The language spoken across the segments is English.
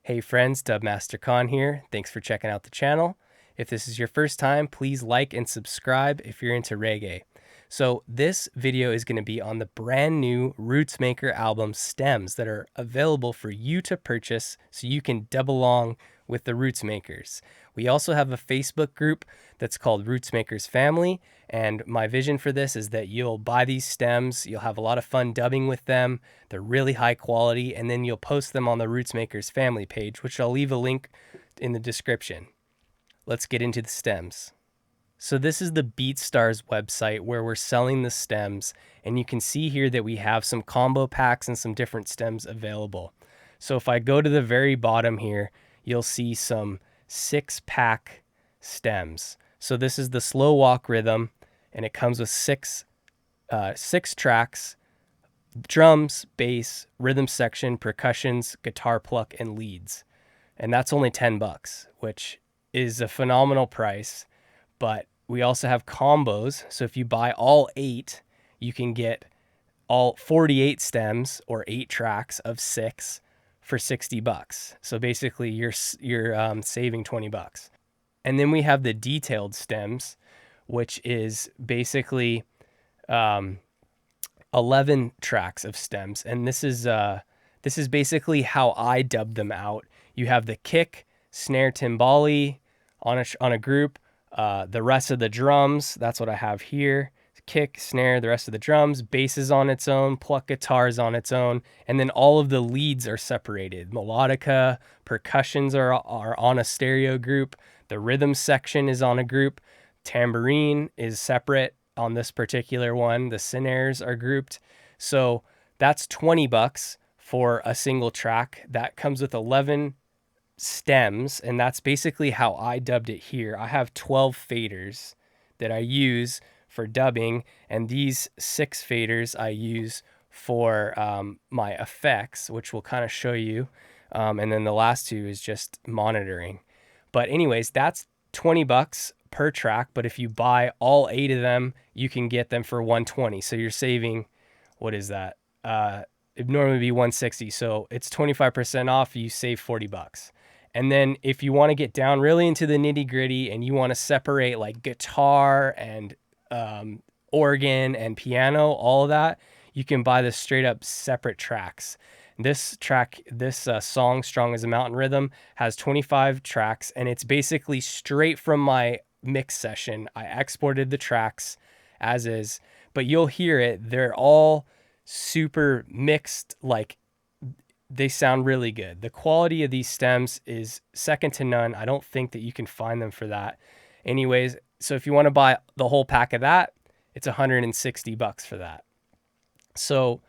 Hey friends, Dubmaster Khan here. Thanks for checking out the channel. If this is your first time, please like and subscribe if you're into reggae. So this video is going to be on the brand new Rootsmaker album stems that are available for you to purchase so you can dub along with the Rootsmakers. We also have a Facebook group that's called Rootsmakers Family, and my vision for this is that you'll buy these stems, you'll have a lot of fun dubbing with them, they're really high quality, and then you'll post them on the Rootsmakers Family page, which I'll leave a link in the description. Let's get into the stems. So this is the BeatStars website where we're selling the stems, and you can see here that we have some combo packs and some different stems available. So if I go to the very bottom here, you'll see some 6-pack stems. So this is the slow walk rhythm, and it comes with six tracks: drums, bass, rhythm section, percussions, guitar pluck, and leads. And that's only $10, which is a phenomenal price. But we also have combos. So if you buy all 8, you can get all 48 stems or 8 tracks of 6 for $60. So basically you're saving $20. And then we have the detailed stems, which is basically 11 tracks of stems, and this is basically how I dub them out. You have the kick, snare, timbali on a group, the rest of the drums. That's what I have here: kick, snare, the rest of the drums. Bass is on its own, pluck guitars on its own, and then all of the leads are separated. Melodica, percussions are on a stereo group. The rhythm section is on a group. Tambourine is separate on this particular one. The snares are grouped. So that's $20 for a single track. That comes with 11 stems, and that's basically how I dubbed it here. I have 12 faders that I use for dubbing, and these 6 faders I use for my effects, which we'll kind of show you. And then the last 2 is just monitoring. But anyways, that's $20 per track, but if you buy all 8 of them, you can get them for $120. So you're saving, what is that? It'd normally be $160. So it's 25% off. You save $40. And then if you want to get down really into the nitty gritty and you want to separate like guitar and organ and piano, all of that, you can buy the straight up separate tracks. This song, Strong as a Mountain Rhythm, has 25 tracks, and it's basically straight from my mix session. I exported the tracks as is, but you'll hear it. They're all super mixed, like they sound really good. The quality of these stems is second to none. I don't think that you can find them for that. Anyways, so if you want to buy the whole pack of that, it's $160 for that. So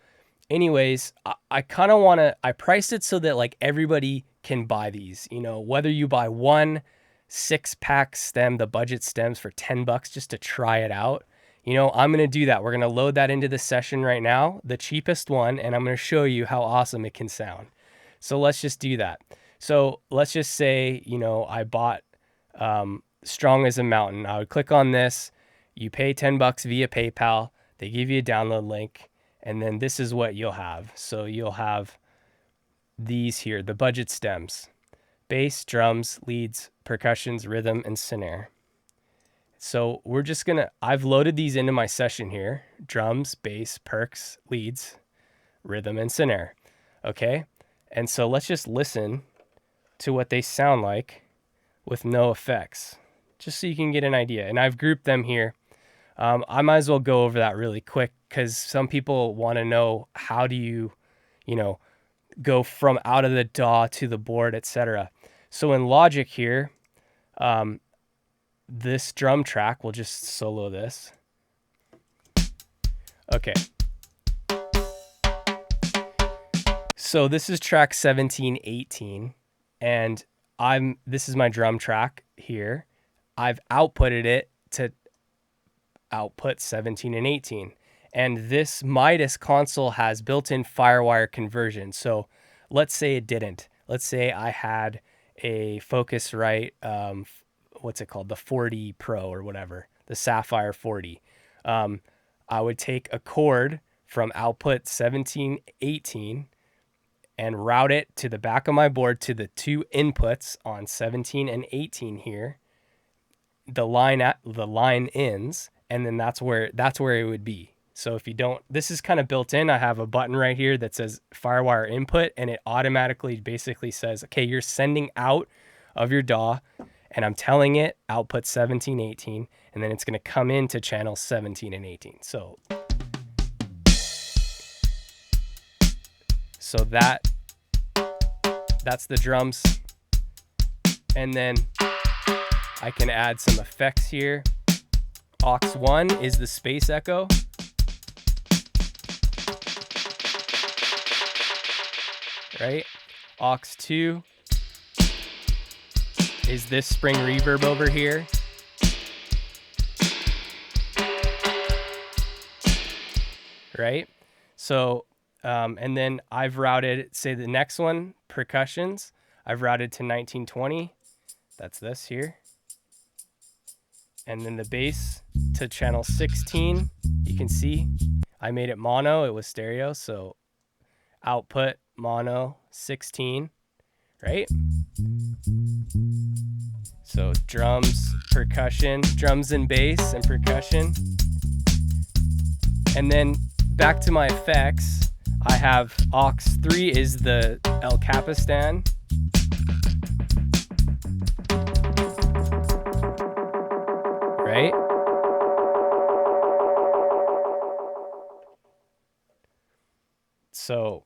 anyways, I kind of want to, I priced it so that like everybody can buy these, whether you buy one 6-pack stem, the budget stems for $10 just to try it out. I'm going to do that. We're going to load that into the session right now, the cheapest one, and I'm going to show you how awesome it can sound. So let's just do that. So let's just say, I bought Strong as a Mountain. I would click on this. You pay $10 via PayPal. They give you a download link. And then this is what you'll have. So you'll have these here, the budget stems: bass, drums, leads, percussions, rhythm, and snare. So we're just I've loaded these into my session here: drums, bass, perks, leads, rhythm, and snare. Okay. And so let's just listen to what they sound like with no effects, just so you can get an idea. And I've grouped them here. I might as well go over that really quick because some people want to know how do you go from out of the DAW to the board, etc. So in Logic here, this drum track, we'll just solo this. Okay. So this is track 1718, and this is my drum track here. I've outputted it to output 17 and 18. And this Midas console has built-in Firewire conversion. So let's say it didn't. Let's say I had a Focusrite, what's it called? The 40 Pro or whatever, the Sapphire 40. I would take a chord from output 17, 18, and route it to the back of my board to the two inputs on 17 and 18 here. The line ends, and then that's where it would be. So if you don't, this is kind of built in. I have a button right here that says Firewire input, and it automatically basically says, okay, you're sending out of your DAW, and I'm telling it output 17, 18, and then it's going to come into channels 17 and 18. So that's the drums. And then I can add some effects here. Aux 1 is the space echo. Right? Aux 2 is this spring reverb over here. Right? So, and then I've routed, say the next one, percussions, I've routed to 1920. That's this here. And then the bass to channel 16. You can see I made it mono, it was stereo, so output mono 16, right? So drums, percussion, drums and bass and percussion. And then back to my effects, I have aux 3 is the El Capistan. Right? So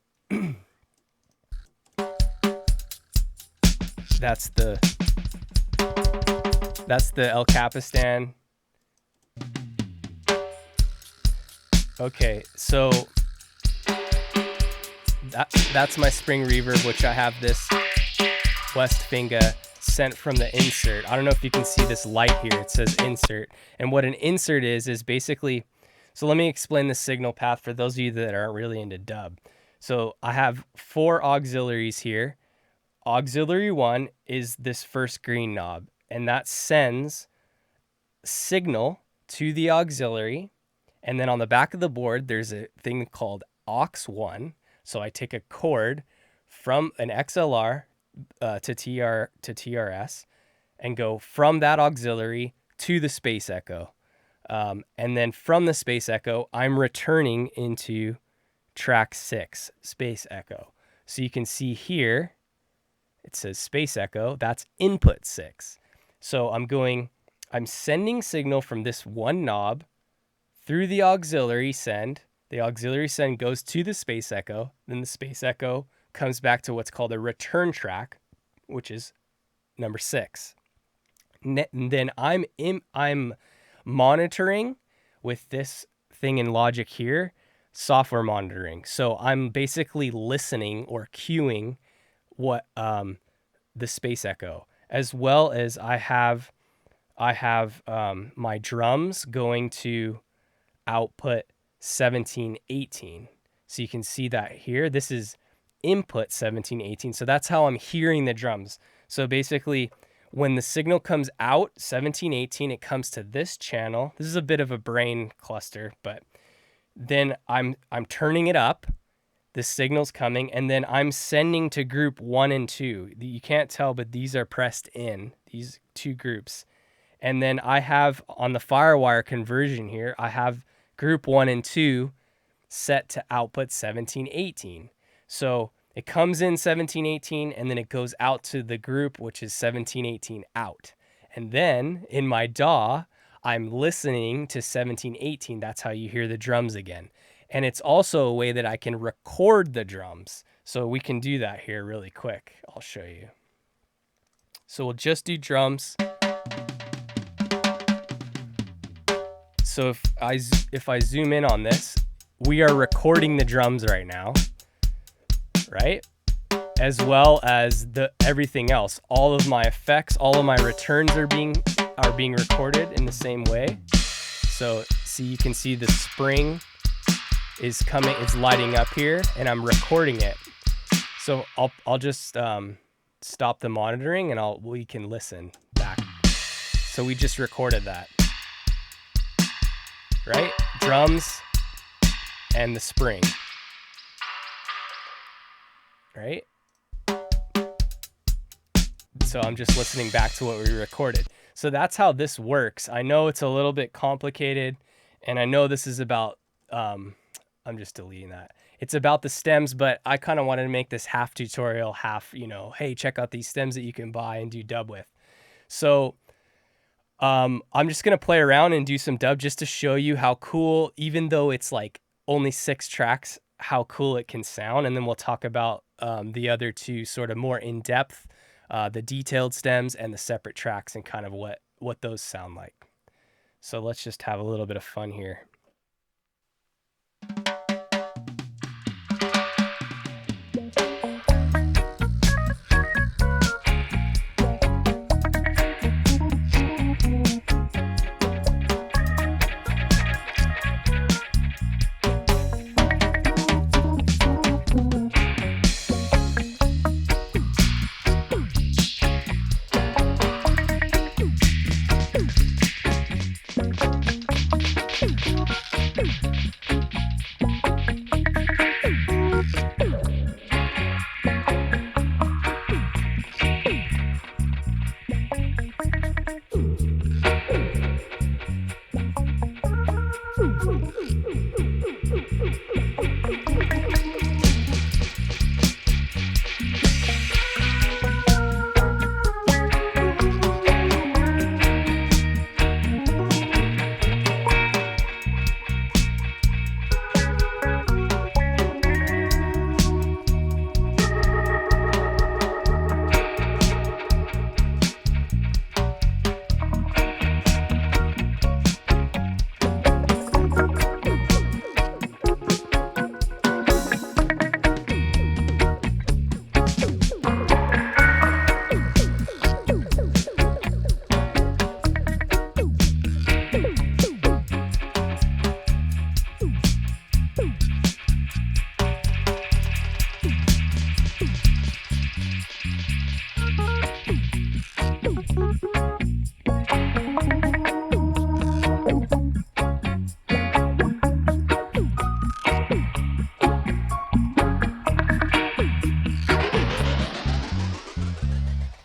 that's the El Capistan. Okay, so that's my spring reverb, which I have this West Finga sent from the insert. I don't know if you can see this light here. It says insert. And what an insert is basically, so let me explain the signal path for those of you that aren't really into dub. So I have 4 auxiliaries here. Auxiliary 1 is this first green knob, and that sends signal to the auxiliary. And then on the back of the board, there's a thing called aux 1. So I take a cord from an XLR to TRS and go from that auxiliary to the space echo. And then from the space echo, I'm returning into track 6, space echo. So you can see here, it says space echo, that's input 6. So I'm sending signal from this one knob through the auxiliary send. The auxiliary send goes to the space echo. Then the space echo comes back to what's called a return track, which is number 6. And then I'm monitoring with this thing in Logic here, software monitoring. So I'm basically listening or cueing what the space echo, as well as I have my drums going to output 17, 18. So you can see that here. This is input 17, 18. So that's how I'm hearing the drums. So basically, when the signal comes out, 17, 18, it comes to this channel. This is a bit of a brain cluster, but then I'm turning it up. The signal's coming, and then I'm sending to group 1 and 2. You can't tell, but these are pressed in, these 2 groups. And then I have, on the Firewire conversion here, I have group 1 and 2 set to output 17, 18. So it comes in 17, 18, and then it goes out to the group, which is 17, 18 out. And then in my DAW, I'm listening to 17, 18. That's how you hear the drums again. And it's also a way that I can record the drums. So we can do that here really quick. I'll show you. So we'll just do drums. So if I zoom in on this, we are recording the drums right now, right? As well as everything else. All of my effects, all of my returns are being recorded in the same way. So see, you can see the spring is coming, it's lighting up here, and I'm recording it. So I'll just stop the monitoring, and we can listen back. So we just recorded that, right? Drums and the spring, right? So I'm just listening back to what we recorded. So that's how this works. I know it's a little bit complicated, and I know this is about, I'm just deleting that. It's about the stems, but I kind of wanted to make this half tutorial, half, hey, check out these stems that you can buy and do dub with. So I'm just going to play around and do some dub just to show you how cool, even though it's like only 6 tracks, how cool it can sound. And then we'll talk about the other two sort of more in depth, the detailed stems and the separate tracks and kind of what those sound like. So let's just have a little bit of fun here.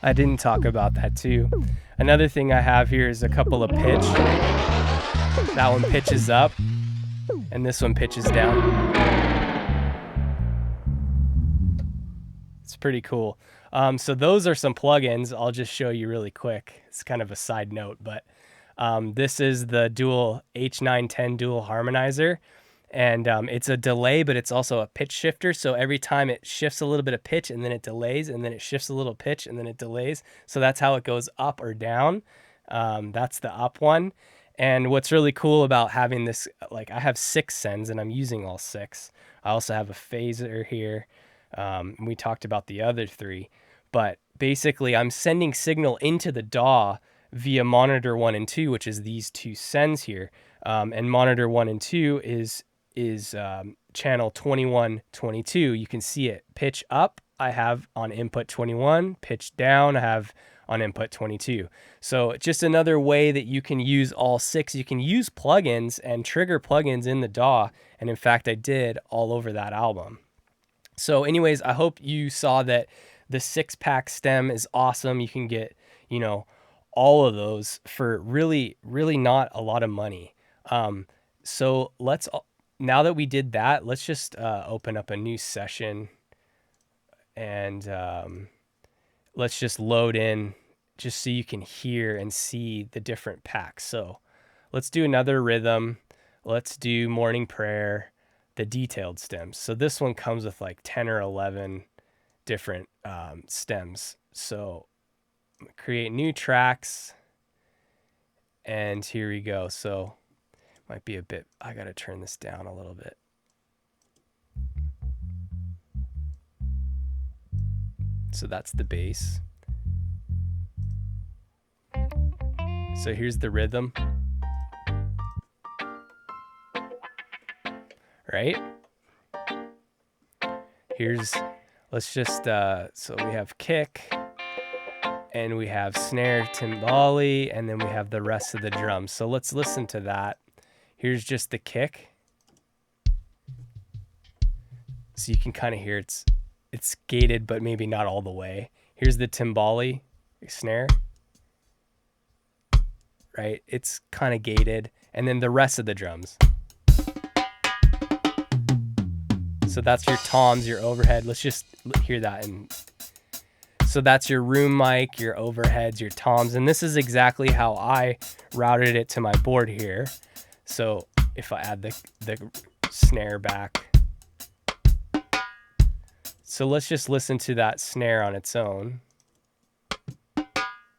I didn't talk about that too. Another thing I have here is a couple of pitch. That one pitches up, and this one pitches down. It's pretty cool. So those are some plugins. I'll just show you really quick. It's kind of a side note, but this is the dual H910 dual harmonizer. And it's a delay, but it's also a pitch shifter. So every time it shifts a little bit of pitch and then it delays, and then it shifts a little pitch and then it delays. So that's how it goes up or down. That's the up one. And what's really cool about having this, like I have 6 sends and I'm using all 6. I also have a phaser here. We talked about the other 3. But basically I'm sending signal into the DAW via monitor 1 and 2, which is these 2 sends here. And monitor 1 and 2 is channel 21, 22. You can see it pitch up. I have on input 21, pitch down. I have on input 22. So just another way that you can use all 6. You can use plugins and trigger plugins in the DAW. And in fact, I did all over that album. So anyways, I hope you saw that the 6-pack stem is awesome. You can get, all of those for really, really not a lot of money. So now that we did that, let's just open up a new session and let's just load in just so you can hear and see the different packs. So let's do another rhythm. Let's do morning prayer, the detailed stems. So this one comes with like 10 or 11 different stems. So create new tracks and here we go. So might be a bit, I got to turn this down a little bit. So that's the bass. So here's the rhythm. Right? Let's just, so we have kick, and we have snare, timbali, and then we have the rest of the drums. So let's listen to that. Here's just the kick. So you can kind of hear it's it's gated, but maybe not all the way. Here's the timbali snare, right? It's kind of gated. And then the rest of the drums. So that's your toms, your overhead. Let's just hear that. And so that's your room mic, your overheads, your toms. And this is exactly how I routed it to my board here. So if I add the snare back. So let's just listen to that snare on its own.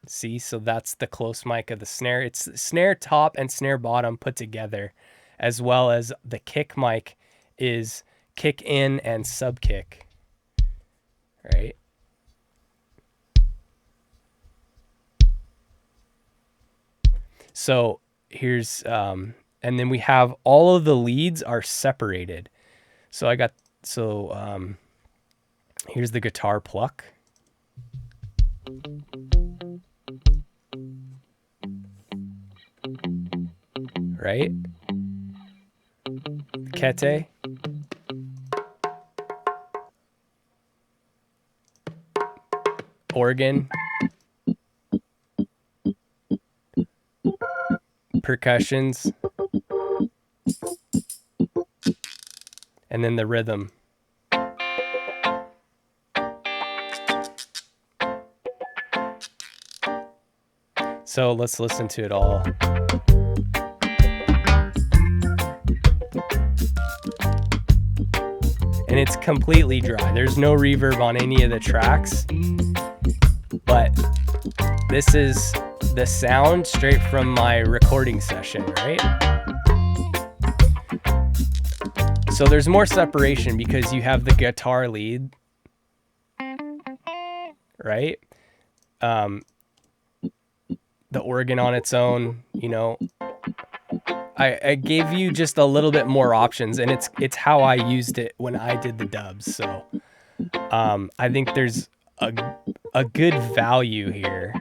See, so that's the close mic of the snare. It's snare top and snare bottom put together, as well as the kick mic is kick in and sub kick, right? So here's, and then we have all of the leads are separated. So here's the guitar pluck. Right? Kete. Organ. Percussions. And then the rhythm. So let's listen to it all. And it's completely dry. There's no reverb on any of the tracks. But this is the sound straight from my recording session, right? So there's more separation because you have the guitar lead, right? The organ on its own, you know. I gave you just a little bit more options, and it's how I used it when I did the dubs. So I think there's a good value here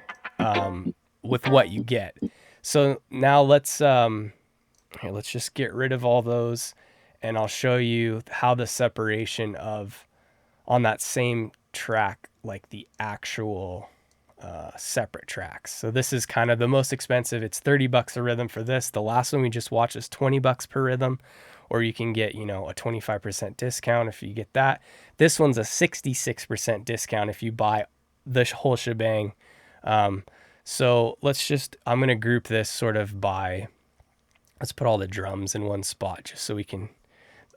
with what you get. So now let's just get rid of all those, and I'll show you how the separation of on that same track, like the actual separate tracks. So this is kind of the most expensive. It's $30 a rhythm for this. The last one we just watched is $20 per rhythm, or you can get, you know, a 25% discount if you get that. This one's a 66% discount if you buy the whole shebang. So I'm going to group this sort of by, let's put all the drums in one spot just so we can,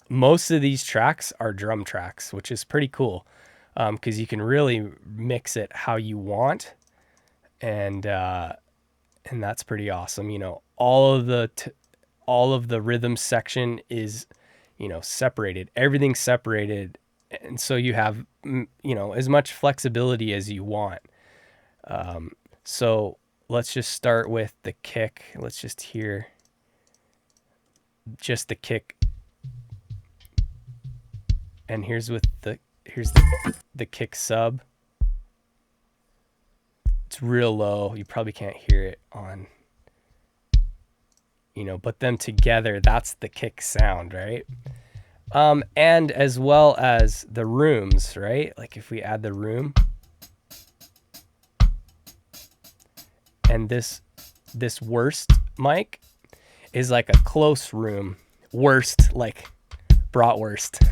most of these tracks are drum tracks, which is pretty cool. Because you can really mix it how you want, and that's pretty awesome. You know, all of the rhythm section is, you know, separated. Everything's separated, and so you have, you know, as much flexibility as you want. So let's just start with the kick. Let's just hear just the kick, and here's the kick sub. It's real low. You probably can't hear it on, you know, but them together, that's the kick sound, right? And as well as the rooms, right? Like if we add the room, and this worst mic is like a close room. Worst, like bratwurst.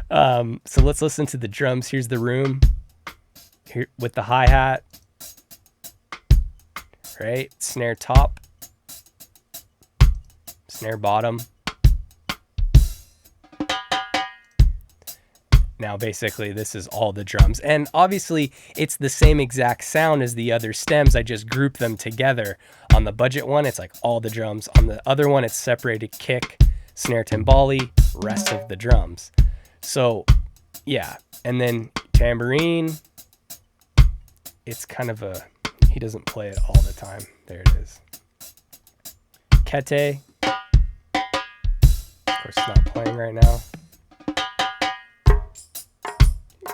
So let's listen to the drums. Here's the room here with the hi-hat, right? Snare top, snare bottom. Now basically this is all the drums, and obviously it's the same exact sound as the other stems. I just group them together. On the budget one, it's like all the drums. On the other one, it's separated kick, snare, timbali, rest of the drums. So yeah, and then tambourine, it's kind of he doesn't play it all the time. There it is. Kete, of course it's not playing right now.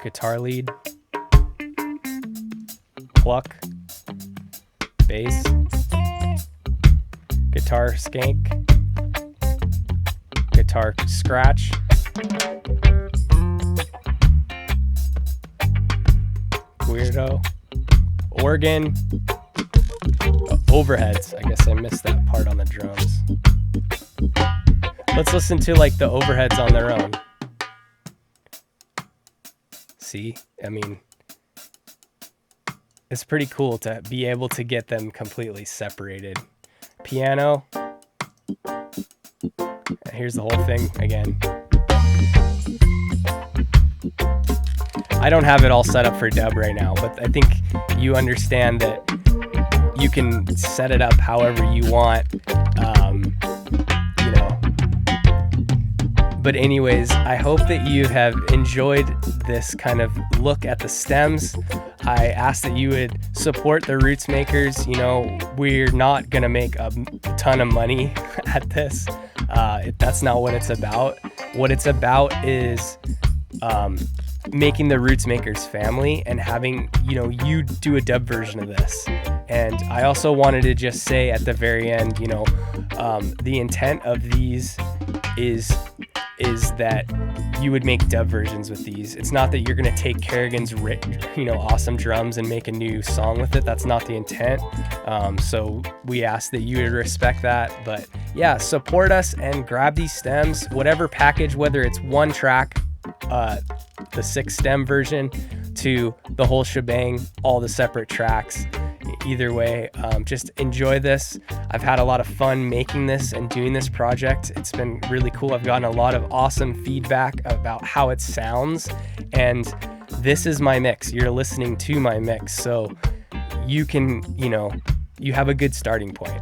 Guitar lead, pluck, bass, guitar skank, guitar scratch, weirdo. Organ. Overheads. I guess I missed that part on the drums. Let's listen to like the overheads on their own. See? I mean, it's pretty cool to be able to get them completely separated. Piano. Here's the whole thing again. I don't have it all set up for dub right now, but I think you understand that you can set it up however you want, you know. But anyways, I hope that you have enjoyed this kind of look at the stems. I ask that you would support the Roots Makers. You know, we're not gonna make a ton of money at this. That's not what it's about. What it's about is making the Roots Makers family and having, you know, you do a dub version of this. And I also wanted to just say at the very end, you know, the intent of these is that you would make dub versions with these. It's not that you're going to take Karigan's, you know, awesome drums and make a new song with it. That's not the intent. So we ask that you would respect that. But yeah, support us and grab these stems, whatever package, whether it's one track, the 6 stem version, to the whole shebang, all the separate tracks. Either way, just enjoy this. I've had a lot of fun making this and doing this project. It's been really cool. I've gotten a lot of awesome feedback about how it sounds, and this is my mix. You're listening to my mix, so you can, you know, you have a good starting point,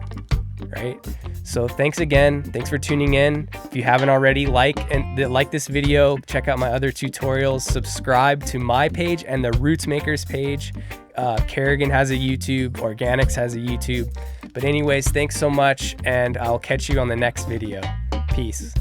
right? So thanks again. Thanks for tuning in. If you haven't already, like this video, check out my other tutorials, subscribe to my page and the Roots Makers page. Karigan has a YouTube, Organics has a YouTube. But anyways, thanks so much, and I'll catch you on the next video. Peace.